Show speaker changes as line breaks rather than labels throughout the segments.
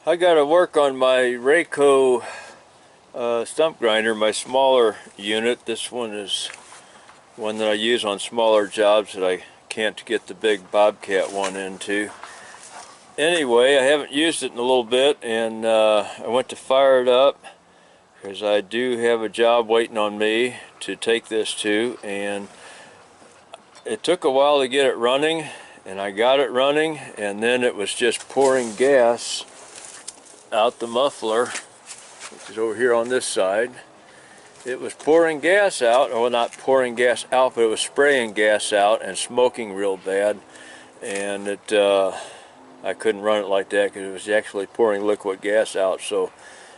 I got to work on my Rayco stump grinder, my smaller unit. This one is one that I use on smaller jobs that I can't get the big Bobcat one into. Anyway, I haven't used it in a little bit, and I went to fire it up because I do have a job waiting on me to take this to, and it took a while to get it running, and I got it running, and then it was just pouring gas out the muffler, which is over here on this side. It was pouring gas out, or not pouring gas out, but it was spraying gas out and smoking real bad, and I couldn't run it like that because it was actually pouring liquid gas out. So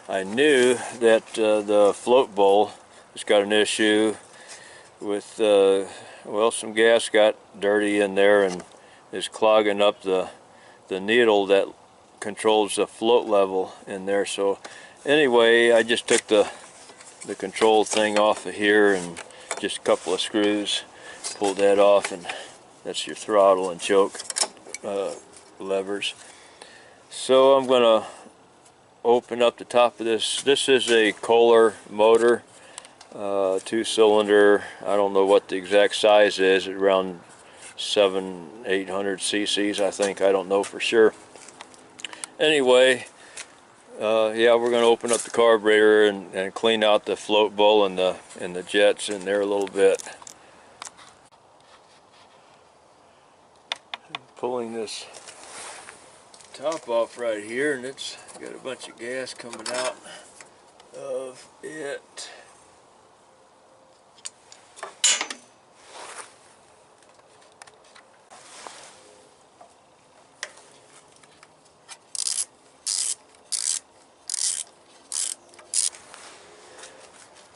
I knew that the float bowl has got an issue with, well, some gas got dirty in there and is clogging up the needle that controls the float level in there. So anyway, I just took the control thing off of here and just a couple of screws, pulled that off, and that's your throttle and choke levers. So I'm going to open up the top of this. This is a Kohler motor, 2-cylinder. I don't know what the exact size is, around 700-800 cc's, I think. I don't know for sure. Anyway, yeah, we're going to open up the carburetor and clean out the float bowl and the jets in there a little bit. Pulling this top off right here, and it's got a bunch of gas coming out of it.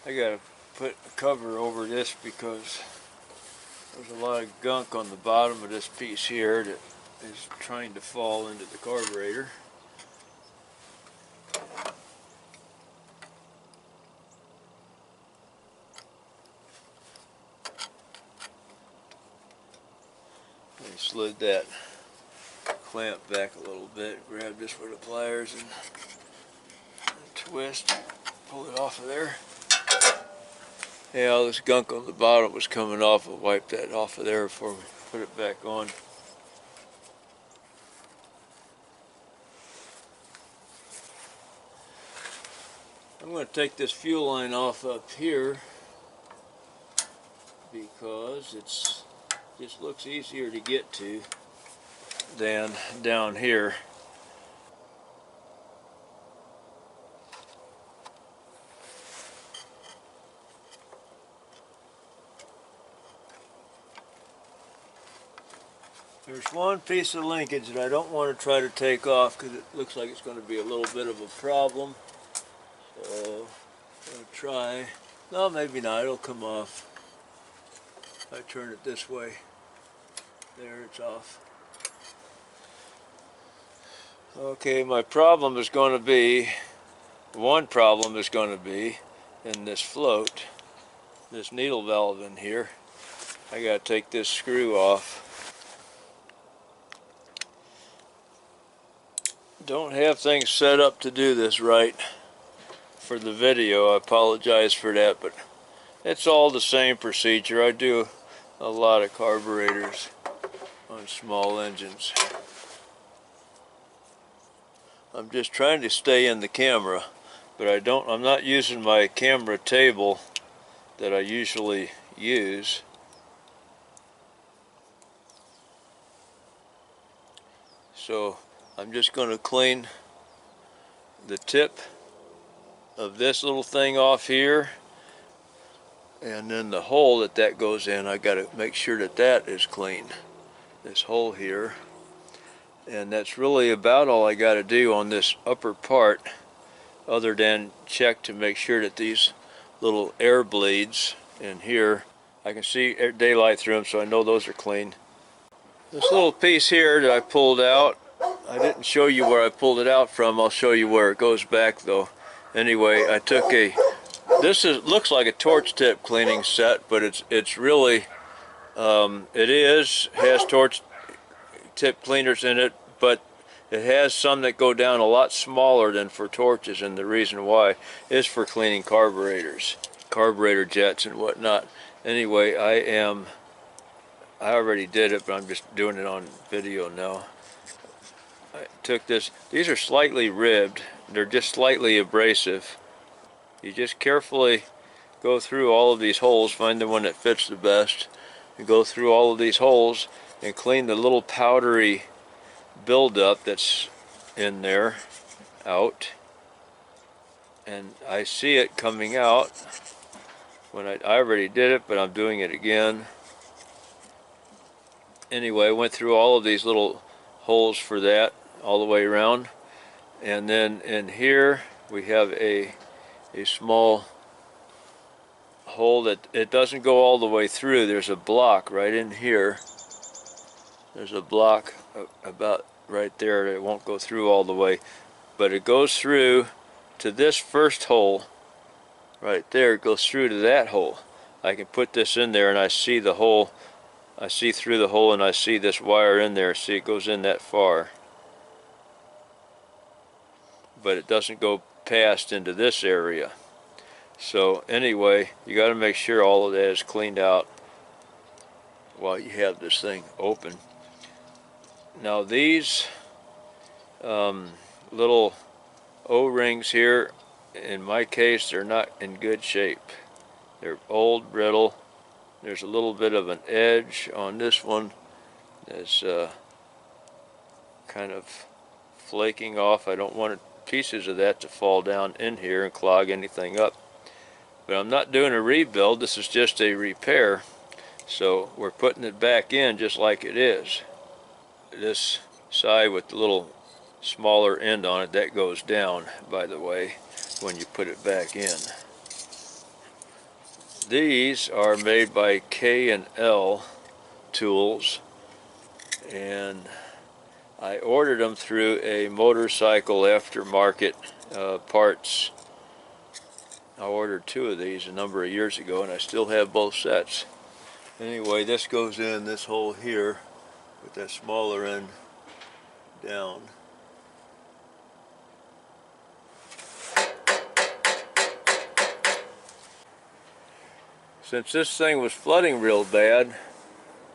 I gotta put a cover over this because there's a lot of gunk on the bottom of this piece here that is trying to fall into the carburetor. I slid that clamp back a little bit, grab this with the pliers and twist, pull it off of there. Yeah, all this gunk on the bottom was coming off. I'll wipe that off of there before we put it back on. I'm going to take this fuel line off up here because it just looks easier to get to than down here. There's one piece of linkage that I don't want to try to take off because it looks like it's going to be a little bit of a problem. So I'm going to try. No, maybe not. It'll come off. I turn it this way. There, it's off. Okay, my problem is going to be, one problem is going to be in this float, this needle valve in here. I got to take this screw off. Don't have things set up to do this right for the video. I apologize for that, but it's all the same procedure. I do a lot of carburetors on small engines. I'm just trying to stay in the camera, but I'm not using my camera table that I usually use. So I'm just going to clean the tip of this little thing off here, and then the hole that goes in, I got to make sure that is clean, this hole here. And that's really about all I got to do on this upper part, other than check to make sure that these little air bleeds in here, I can see daylight through them, so I know those are clean. This little piece here that I pulled out, I didn't show you where I pulled it out from. I'll show you where it goes back though. Anyway, I took looks like a torch tip cleaning set, but it's really, has torch tip cleaners in it, but It has some that go down a lot smaller than for torches, and the reason why is for cleaning carburetors, carburetor jets and whatnot. Anyway, I already did it, but I'm just doing it on video now. I took this, these are slightly ribbed, they're just slightly abrasive. You just carefully go through all of these holes, find the one that fits the best, and go through all of these holes and clean the little powdery buildup that's in there out. And I see it coming out when I already did it, but I'm doing it again. Anyway, I went through all of these little holes for that all the way around, and then in here we have a small hole that it doesn't go all the way through. There's a block right in here. There's a block about right there. It won't go through all the way, but it goes through to this first hole right there. It goes through to that hole. I can put this in there and I see the hole. I see through the hole and I see this wire in there. See, it goes in that far, but it doesn't go past into this area. So anyway, you got to make sure all of that is cleaned out while you have this thing open. Now these little O-rings here, in my case, they're not in good shape. They're old, brittle. There's a little bit of an edge on this one that's kind of flaking off. I don't want pieces of that to fall down in here and clog anything up. But I'm not doing a rebuild, this is just a repair. So we're putting it back in just like it is. This side with the little smaller end on it, that goes down, by the way, when you put it back in. These are made by K&L tools, and I ordered them through a motorcycle aftermarket parts. I ordered 2 of these a number of years ago, and I still have both sets. Anyway, this goes in this hole here with that smaller end down. Since this thing was flooding real bad,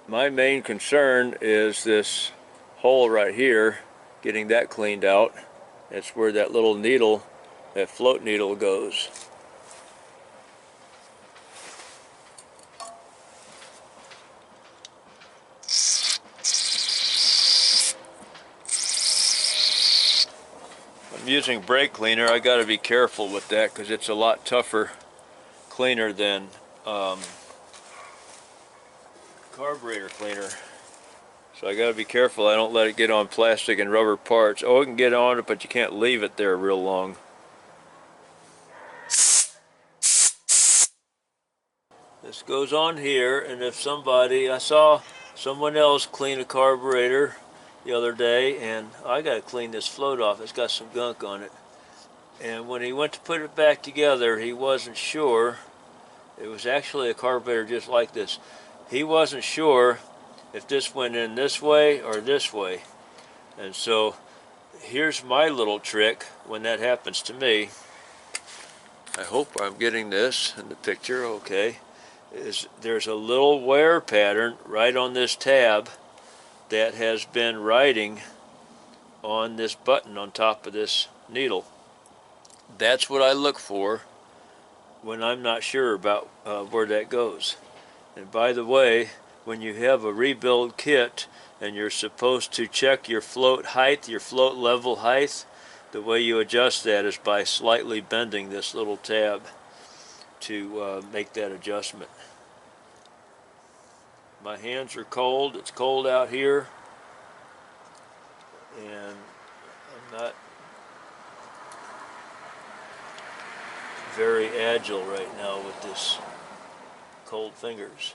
my main concern is this hole right here, getting that cleaned out. That's where that little needle, that float needle goes. I'm using brake cleaner. I got to be careful with that because it's a lot tougher cleaner than carburetor cleaner. So I got to be careful I don't let it get on plastic and rubber parts. Oh, it can get on it, but you can't leave it there real long. This goes on here, and if somebody, I saw someone else clean a carburetor the other day, and I got to clean this float off. It's got some gunk on it. And when he went to put it back together, he wasn't sure. It was actually a carburetor just like this. He wasn't sure if this went in this way or this way. And so here's my little trick when that happens to me. I hope I'm getting this in the picture okay. There's a little wear pattern right on this tab that has been writing on this button on top of this needle. That's what I look for when I'm not sure about where that goes. And by the way, when you have a rebuild kit and you're supposed to check your float height, your float level height, the way you adjust that is by slightly bending this little tab to make that adjustment. My hands are cold. It's cold out here, and I'm not very agile right now with this cold fingers.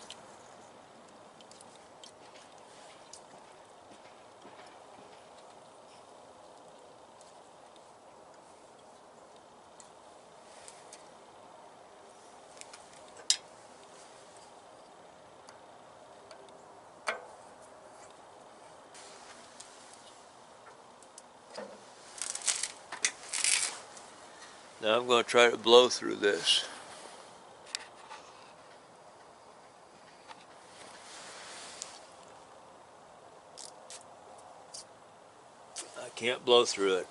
Now I'm going to try to blow through this. I can't blow through it.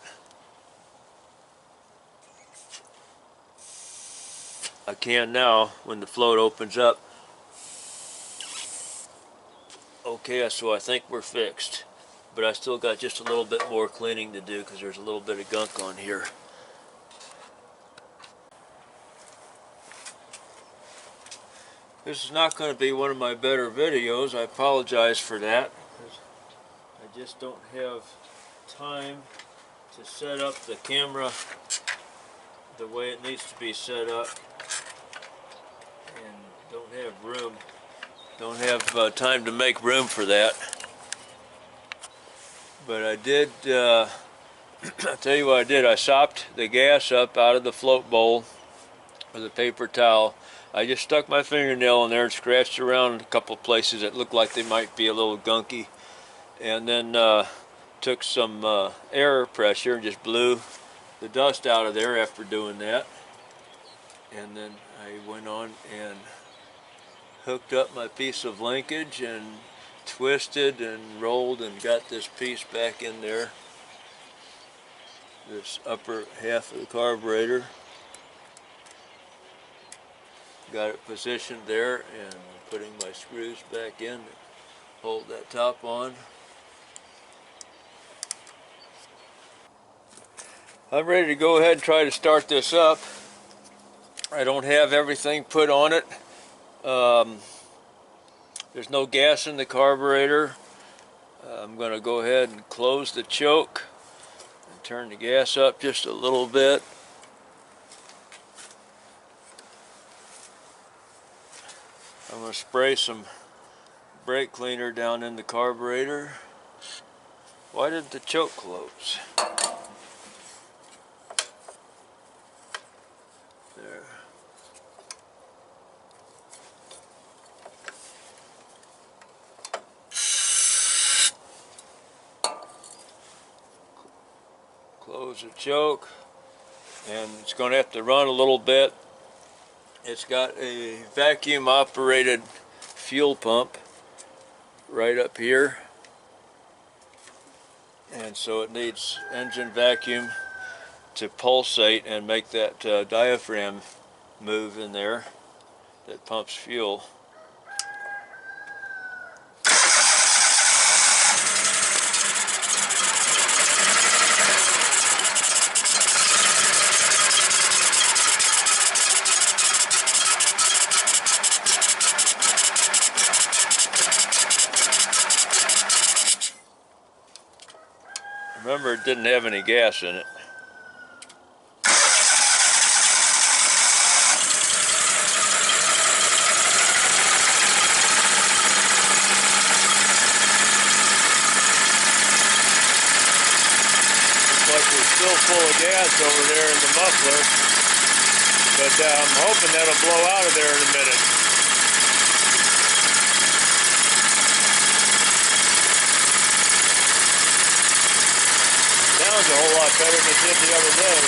I can now when the float opens up. Okay, so I think we're fixed. But I still got just a little bit more cleaning to do because there's a little bit of gunk on here. This is not going to be one of my better videos. I apologize for that. I just don't have time to set up the camera the way it needs to be set up, and don't have room. Don't have time to make room for that. But I did, I'll tell you what I did. I sopped the gas up out of the float bowl with a paper towel. I just stuck my fingernail in there and scratched around a couple of places that looked like they might be a little gunky, and then took some air pressure and just blew the dust out of there after doing that. And then I went on and hooked up my piece of linkage and twisted and rolled and got this piece back in there, this upper half of the carburetor. Got it positioned there and putting my screws back in to hold that top on. I'm ready to go ahead and try to start this up. I don't have everything put on it. There's no gas in the carburetor. I'm going to go ahead and close the choke and turn the gas up just a little bit. I'm going to spray some brake cleaner down in the carburetor. Why didn't the choke close? There. Close the choke, and it's going to have to run a little bit. It's got a vacuum operated fuel pump right up here, and so it needs engine vacuum to pulsate and make that diaphragm move in there that pumps fuel. Remember, it didn't have any gas in it. Looks like we're still full of gas over there in the muffler, but I'm hoping that'll blow out of there in a minute. Sounds a whole lot better than it did the other day.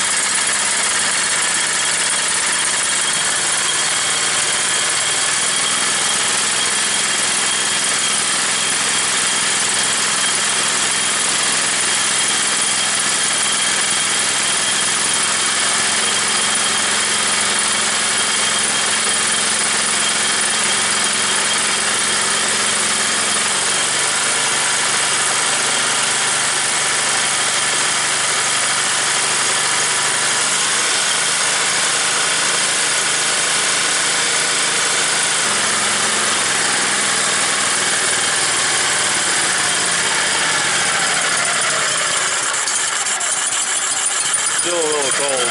Still a little cold.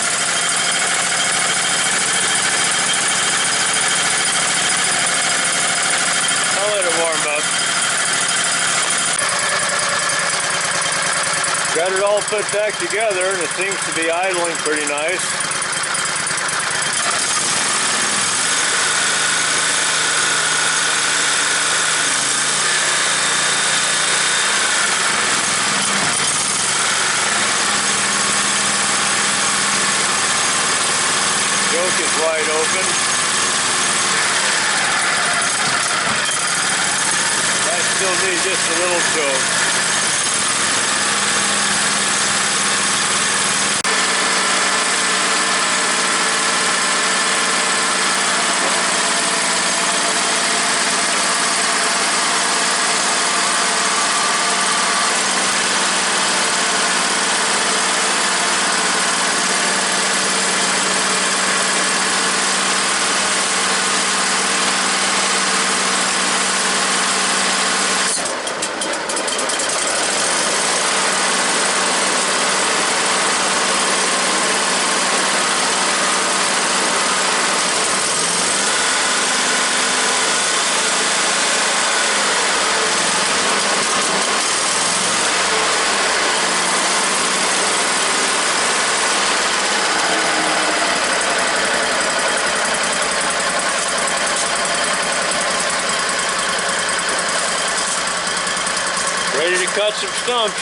I'll let it warm up. Got it all put back together, and it seems to be idling pretty nice. wide open. I still need just a little choke. Ready to cut some stumps.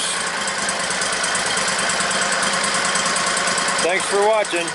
Thanks for watching.